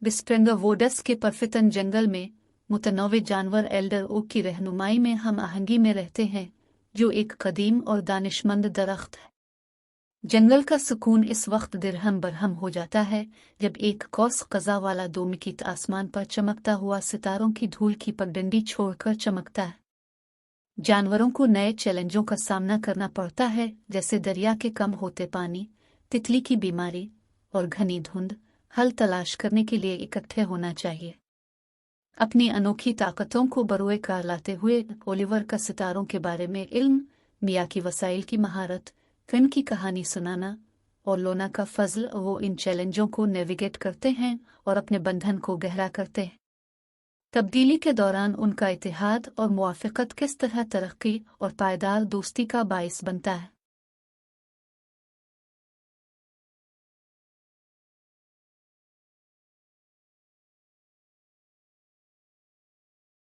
विस्प्रिंगर वोडस के परफितन जंगल में मुतनव्वे जानवर एल्डर ओक की रहनुमाई में हम आहंगी में रहते हैं, जो एक कदीम और दानिशमंद दरख्त है। जंगल का सुकून इस वक्त दिरहम बरहम हो जाता है जब एक कौस कज़ा वाला दोमिकीत आसमान पर चमकता हुआ सितारों की धूल की पगडंडी छोड़कर चमकता है। जानवरों को नए चैलेंजों का सामना करना पड़ता है, जैसे दरिया के कम होते पानी, तितली की बीमारी और घनी धुंध। हल तलाश करने के लिए इकट्ठे होना चाहिए। अपनी अनोखी ताकतों को बरोए कार लाते हुए ओलिवर का सितारों के बारे में इल्म, मिया की वसाइल की महारत, फिन की कहानी सुनाना और लोना का फजल, वो इन चैलेंजों को नेविगेट करते हैं और अपने बंधन को गहरा करते हैं। तब्दीली के दौरान उनका इत्तेहाद और मुआफ़क़त किस तरह तरक्की और पायदार दोस्ती का बाइस बनता है।